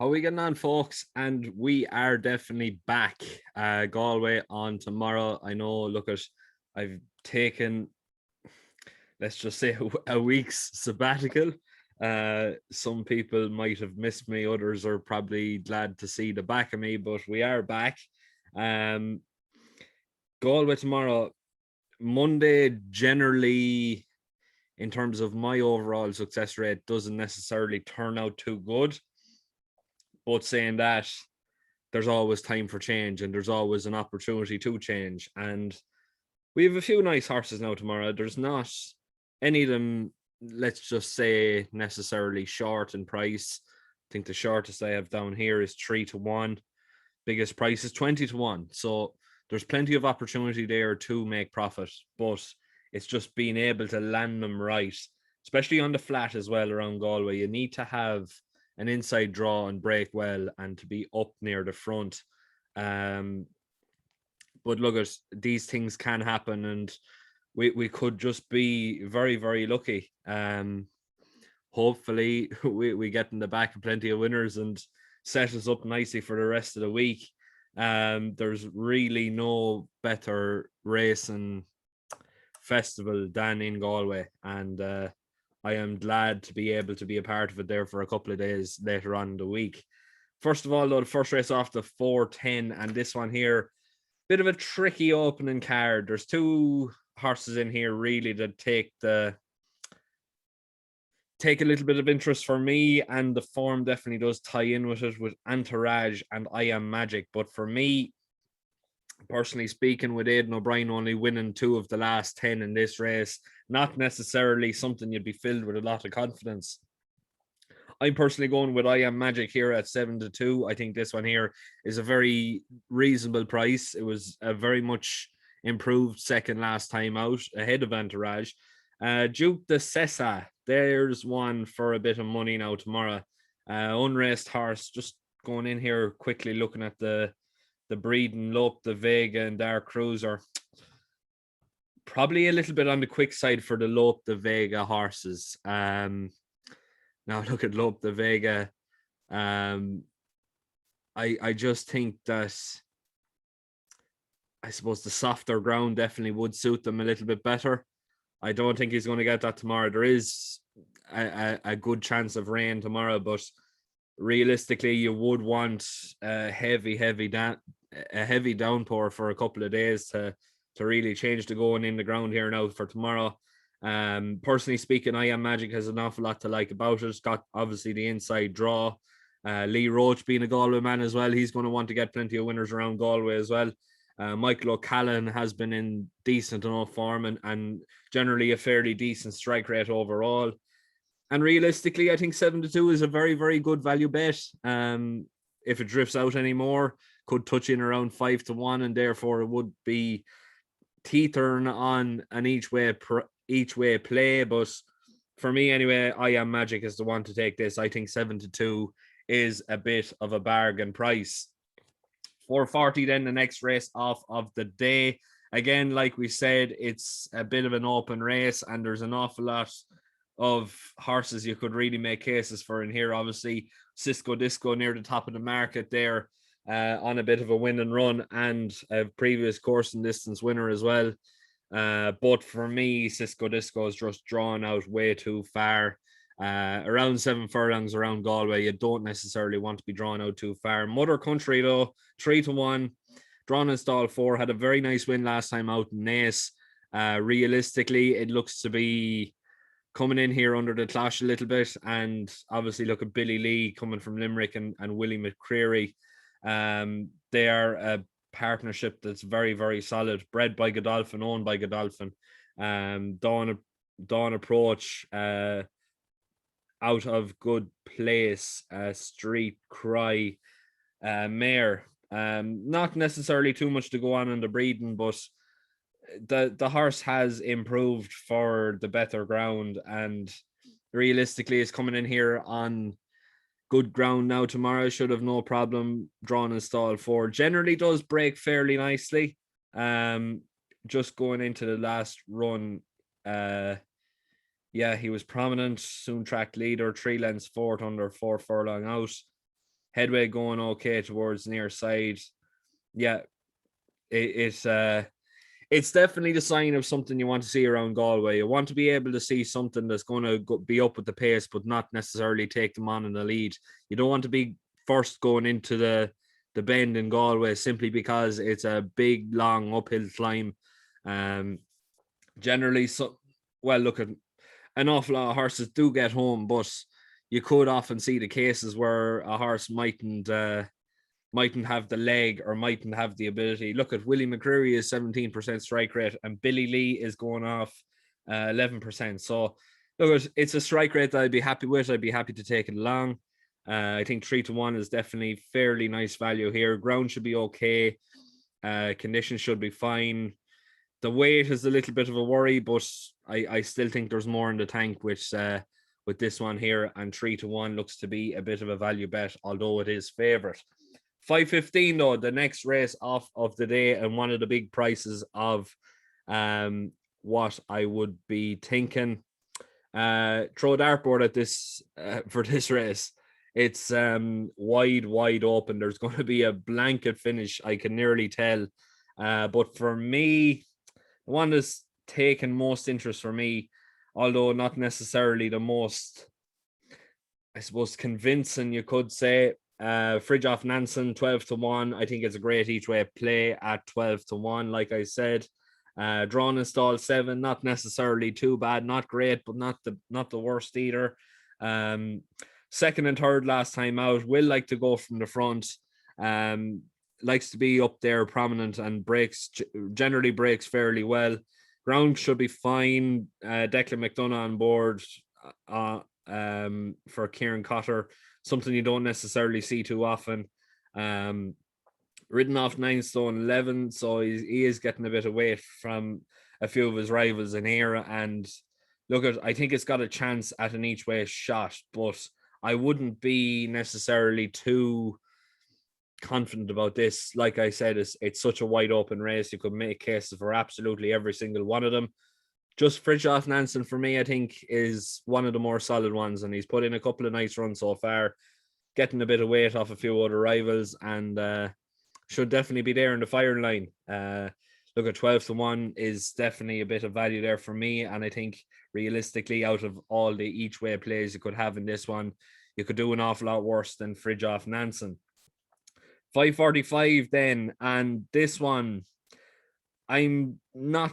How are we getting on, folks? And we are definitely back. Galway on tomorrow. I know, I've taken, let's just say, a week's sabbatical. Some people might have missed me, others are probably glad to see the back of me, but we are back. Um, Galway tomorrow. Monday, generally, in terms of my overall success rate, doesn't necessarily turn out too good. But saying that, there's always time for change and there's always an opportunity to change. And we have a few nice horses now tomorrow. There's not any of them, let's just say, necessarily short in price. I think the shortest I have down here is 3-1. Biggest price is 20-1. So there's plenty of opportunity there to make profit, but it's just being able to land them right, especially on the flat as well around Galway. You need to have an inside draw and break well and to be up near the front. But look, at these things can happen, and we could just be very, very lucky. Hopefully we get in the back of plenty of winners and set us up nicely for the rest of the week. There's really no better racing festival than in Galway, and I am glad to be able to be a part of it there for a couple of days later on in the week. First of all, though, the first race off the 4:10, and this one here, bit of a tricky opening card. There's two horses in here really that take a little bit of interest for me, and the form definitely does tie in with it, with Entourage and I Am Magic. But for me, personally speaking, with Aidan O'Brien only winning 2 of the last 10 in this race, not necessarily something you'd be filled with a lot of confidence. I'm personally going with I Am Magic here at 7-2. I think this one here is a very reasonable price. It was a very much improved second last time out, ahead of Entourage. Duke de Sessa, there's one for a bit of money now tomorrow. Unraced horse, just going in here quickly looking at the breeding, Lope the Vega and Dark Cruiser. Probably a little bit on the quick side for the Lope the Vega horses. Now look at Lope the Vega. I just think that I suppose the softer ground definitely would suit them a little bit better. I don't think he's going to get that tomorrow. There is a good chance of rain tomorrow, but realistically, you would want a heavy downpour for a couple of days to really change the going in the ground here now for tomorrow. Personally speaking, I Am Magic has an awful lot to like about it. It's got obviously the inside draw. Lee Roach being a Galway man as well, he's going to want to get plenty of winners around Galway as well. Michael O'Callaghan has been in decent enough form and generally a fairly decent strike rate overall. And realistically, I think 7-2 is a very, very good value bet. If it drifts out anymore, could touch in around 5-1, and therefore it would be teetering on an each way play. But for me anyway, I Am Magic is the one to take this. I think 7-2 is a bit of a bargain price. 4:40 then the next race off of the day. Again, like we said, it's a bit of an open race and there's an awful lot of horses you could really make cases for in here. Obviously, Cisco Disco near the top of the market there, on a bit of a win and run, and a previous course and distance winner as well. But for me, Cisco Disco is just drawn out way too far. Around 7 furlongs around Galway, you don't necessarily want to be drawn out too far. Mother Country, though, 3-1. Drawn in stall 4, had a very nice win last time out in Naas. Realistically, it looks to be coming in here under the clash a little bit. And obviously, look at Billy Lee coming from Limerick and Willie McCreary. They are a partnership that's very, very solid, bred by Godolphin, owned by Godolphin. Dawn Approach, out of Good Place, Street Cry, Mare. Not necessarily too much to go on in the breeding, but the horse has improved for the better ground, and realistically is coming in here on good ground now tomorrow. Should have no problem drawn in stall 4. Generally does break fairly nicely. Just going into the last run, yeah, he was prominent, soon track leader, 3 lengths fourth under 4 furlong out. Headway going okay towards near side. Yeah, it's definitely the sign of something you want to see around Galway. You want to be able to see something that's going to be up with the pace, but not necessarily take them on in the lead. You don't want to be first going into the bend in Galway simply because it's a big, long uphill climb. Generally, so well, look at an awful lot of horses do get home, but you could often see the cases where a horse mightn't have the leg or mightn't have the ability. Look at Willie McCreary is 17% strike rate and Billy Lee is going off 11%. So look, it's a strike rate that I'd be happy with. I'd be happy to take it along. I think 3-1 is definitely fairly nice value here. Ground should be okay. Conditions should be fine. The weight is a little bit of a worry, but I still think there's more in the tank with this one here, and 3-1 looks to be a bit of a value bet, although it is favourite. 5:15 though, the next race off of the day, and one of the big prices of what I would be thinking. Throw a dartboard at this for this race. It's wide open. There's going to be a blanket finish, I can nearly tell. But for me, the one that's taken most interest for me, although not necessarily the most, I suppose, convincing, you could say, Fridtjof Nansen, 12-1. I think it's a great each way play at 12-1. Like I said, drawn install 7, not necessarily too bad, not great, but not the worst either. Second and third last time out, will like to go from the front. Likes to be up there prominent and generally breaks fairly well. Ground should be fine. Declan McDonough on board for Kieran Cotter, something you don't necessarily see too often. Ridden off 9 stone 11, so he is getting a bit of weight from a few of his rivals in here. And look, I think it's got a chance at an each way shot, but I wouldn't be necessarily too confident about this. Like I said, it's such a wide open race. You could make cases for absolutely every single one of them. Just Fridtjof Nansen for me, I think, is one of the more solid ones, and he's put in a couple of nice runs so far, getting a bit of weight off a few other rivals, and should definitely be there in the firing line. Look, at 12-1 is definitely a bit of value there for me, and I think realistically, out of all the each way plays you could have in this one, you could do an awful lot worse than Fridtjof Nansen. 5:45 then, and this one, I'm not.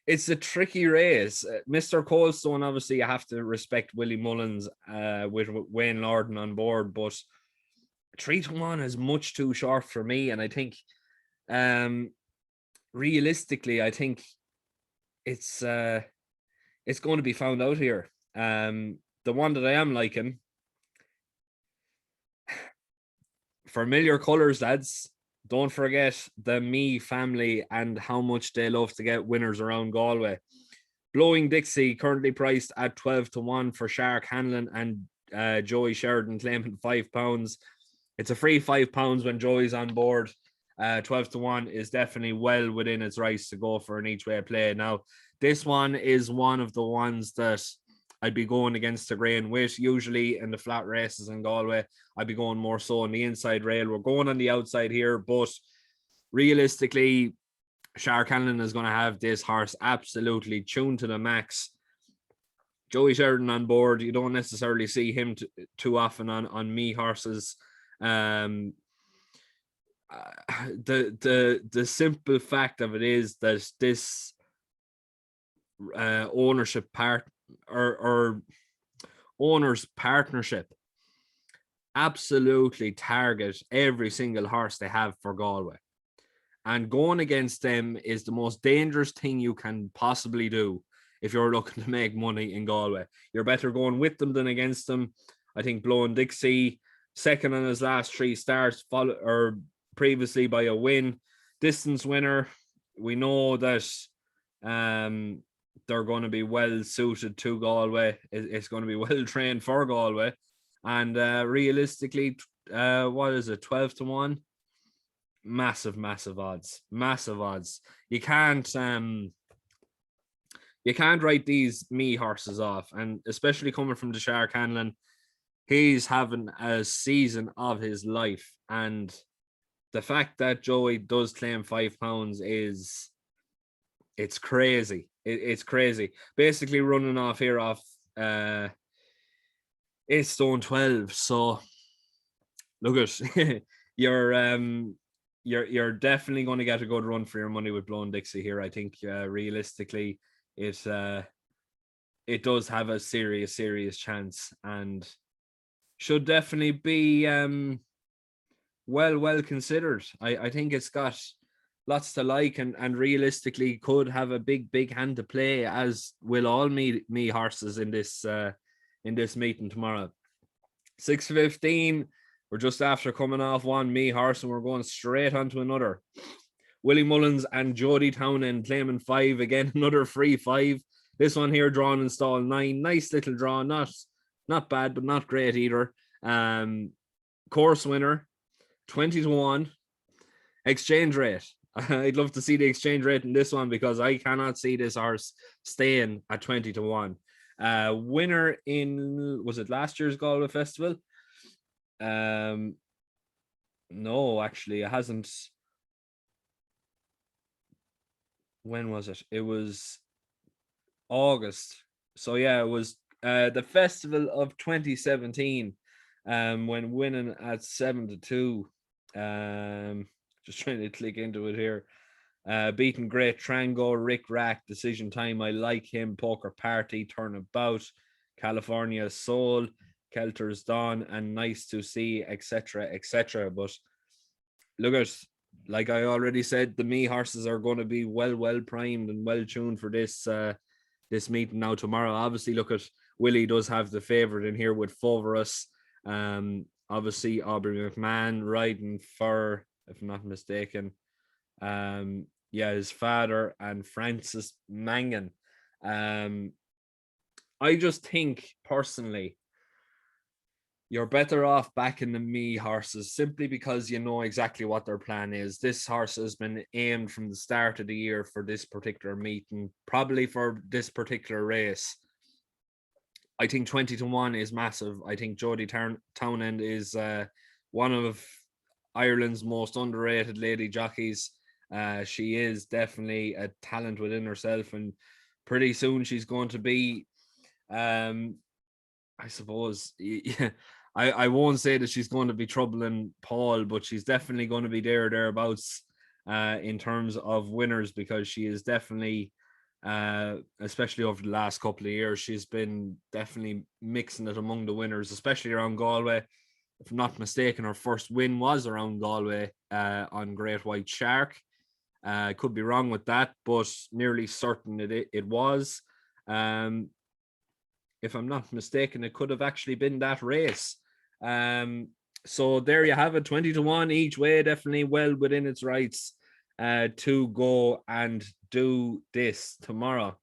It's a tricky race. Mr. Coldstone, obviously, you have to respect Willie Mullins with Wayne Lorden on board, but 3-1 is much too short for me, and I think realistically, I think it's going to be found out here. The one that I am liking, familiar colours, lads. Don't forget the Me family and how much they love to get winners around Galway. Blowing Dixie, currently priced at 12-1 for Shark Hanlon and Joey Sheridan, claiming £5. It's a free £5 when Joey's on board. 12-1 is definitely well within its rights to go for an each way play. Now, this one is one of the ones that I'd be going against the grain with. Usually in the flat races in Galway, I'd be going more so on the inside rail. We're going on the outside here, but realistically, Shark Hanlon is going to have this horse absolutely tuned to the max. Joey Sheridan on board, you don't necessarily see him too often on Me horses. The simple fact of it is that this ownership part or owners partnership absolutely target every single horse they have for Galway, and going against them is the most dangerous thing you can possibly do if you're looking to make money in Galway. You're better going with them than against them. I think Blowing Dixie, second on his last 3 starts, previously by a win, distance winner. We know that they're going to be well suited to Galway. It's going to be well trained for Galway, and realistically, what is it, 12-1? Massive odds. You can't write these Me horses off, and especially coming from the Shark Hanlon. He's having a season of his life, and the fact that Joey does claim £5 is it's crazy. It's crazy. Basically running off here off 8 stone 12. So look at you're definitely going to get a good run for your money with Blown Dixie here. I think realistically it does have a serious chance and should definitely be well considered. I think it's got lots to like and realistically could have a big hand to play, as will all me horses in this meeting tomorrow. 6:15. We're just after coming off one me horse and we're going straight onto another. Willie Mullins and Jody Townend claiming 5 again. Another free 5. This one here drawn in stall 9. Nice little draw, not bad, but not great either. Course winner, 20-1. Exchange rate. I'd love to see the exchange rate in this one because I cannot see this horse staying at 20-1. Winner in, was it last year's Galway Festival? No, actually, it hasn't. When was it? It was August. So yeah, it was the festival of 2017. When winning at 7-2. Just trying to click into it here. Beating Great Trango, Rick Rack, Decision Time, I Like Him, Poker Party, Turnabout, California Soul, Kelter's Dawn, and Nice to See, etc. But look at, like I already said, the me horses are going to be well primed and well tuned for this meeting now tomorrow. Obviously, look at Willie does have the favourite in here with Foverus. Obviously Aubrey McMahon riding for, if I'm not mistaken, his father and Francis Mangan. I just think personally you're better off backing the me horses simply because you know exactly what their plan is. This horse has been aimed from the start of the year for this particular meeting, probably for this particular race. I think 20-1 is massive. I think Jody Townend is one of Ireland's most underrated lady jockeys. She is definitely a talent within herself, and pretty soon she's going to be, I suppose, I won't say that she's going to be troubling Paul, but she's definitely going to be thereabouts in terms of winners, because she is definitely, especially over the last couple of years, she's been definitely mixing it among the winners, especially around Galway. If I'm not mistaken, her first win was around Galway on Great White Shark. Could be wrong with that, but nearly certain it was. If I'm not mistaken, it could have actually been that race. So there you have it, 20-1 each way, definitely well within its rights to go and do this tomorrow.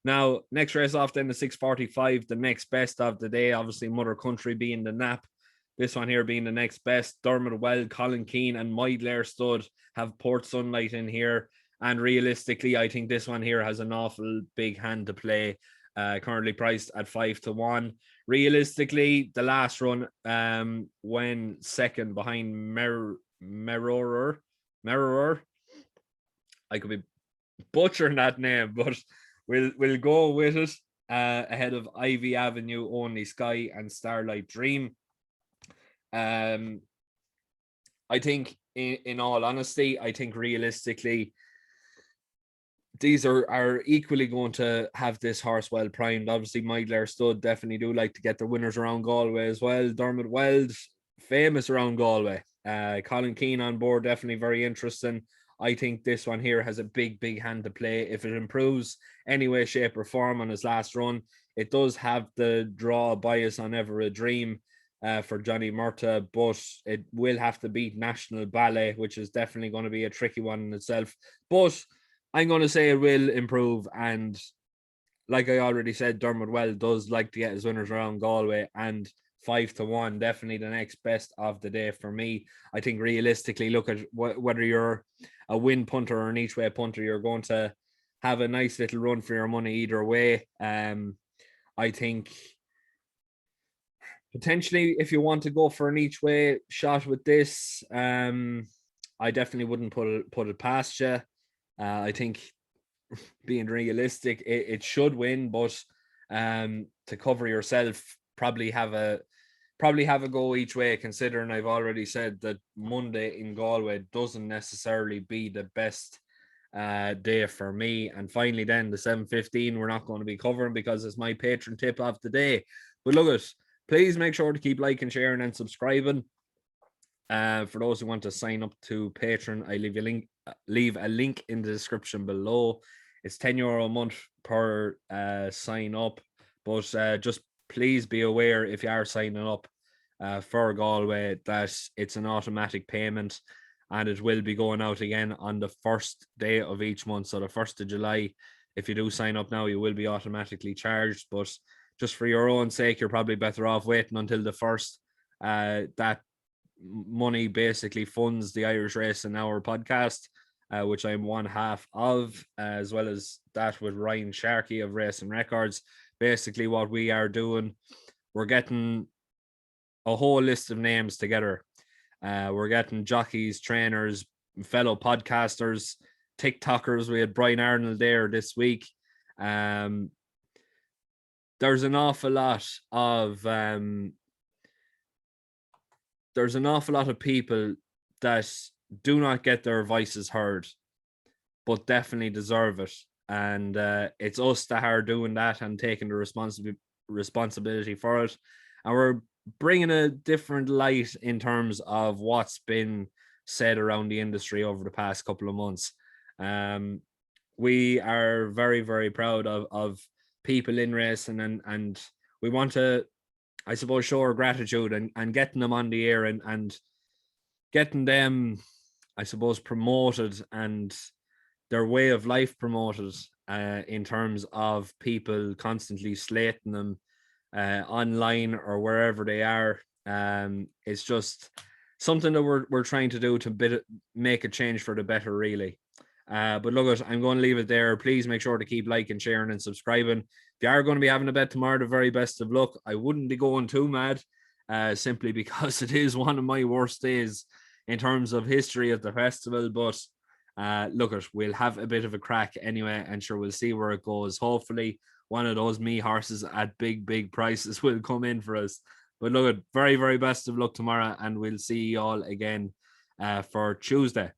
Now, next race off then the 6:45, the next best of the day, obviously Mother Country being the nap. This one here being the next best. Dermot Weld, Colin Keane, and Mydler Stud have Port Sunlight in here. And realistically, I think this one here has an awful big hand to play. Currently priced at 5-1. Realistically, the last run, when second behind Merrower. I could be butchering that name, but we'll go with it. Ahead of Ivy Avenue, Only Sky, and Starlight Dream. I think, in all honesty, I think realistically, these are equally going to have this horse well primed. Obviously, Mydler Stud definitely do like to get their winners around Galway as well. Dermot Weld, famous around Galway. Colin Keane on board, definitely very interesting. I think this one here has a big hand to play. If it improves any way, shape, or form on his last run, it does have the draw bias on Ever a Dream for Johnny Murta, but it will have to beat National Ballet, which is definitely going to be a tricky one in itself. But I'm going to say it will improve. And like I already said, Dermot Weld does like to get his winners around Galway, and 5-1, definitely the next best of the day for me. I think realistically, look at whether you're a win punter or an each way punter, you're going to have a nice little run for your money either way. I think Potentially, if you want to go for an each way shot with this, I definitely wouldn't put it past you. I think, being realistic, it should win, but to cover yourself, probably have a go each way, considering I've already said that Monday in Galway doesn't necessarily be the best day for me. And finally, then the 7:15 we're not going to be covering because it's my patron tip of the day. But look at, please make sure to keep liking, sharing, and subscribing. For those who want to sign up to Patreon, I leave a link in the description below. It's €10 a month per sign up, but just please be aware, if you are signing up for Galway, that it's an automatic payment, and it will be going out again on the first day of each month. So the 1st of July, if you do sign up now, you will be automatically charged. But just for your own sake, you're probably better off waiting until the first. That money basically funds the Irish Racing Hour podcast, which I'm one half of, as well as that with Ryan Sharkey of Racing Records. Basically, what we are doing, we're getting a whole list of names together. We're getting jockeys, trainers, fellow podcasters, TikTokers. We had Brian Arnold there this week. There's an awful lot of people that do not get their voices heard, but definitely deserve it. And it's us that are doing that and taking the responsibility for it. And we're bringing a different light in terms of what's been said around the industry over the past couple of months. We are very, very proud of people in racing, and we want to, I suppose, show our gratitude and getting them on the air and getting them, I suppose, promoted and their way of life promoted, in terms of people constantly slating them online or wherever they are. It's just something that we're trying to do to make a change for the better, really. But look, I'm going to leave it there. Please make sure to keep liking, sharing, and subscribing. If you are going to be having a bet tomorrow, the very best of luck. I wouldn't be going too mad, simply because it is one of my worst days in terms of history of the festival. But look, we'll have a bit of a crack anyway, and sure, we'll see where it goes. Hopefully, one of those me horses at big prices will come in for us. But look, very, very best of luck tomorrow, and we'll see you all again for Tuesday.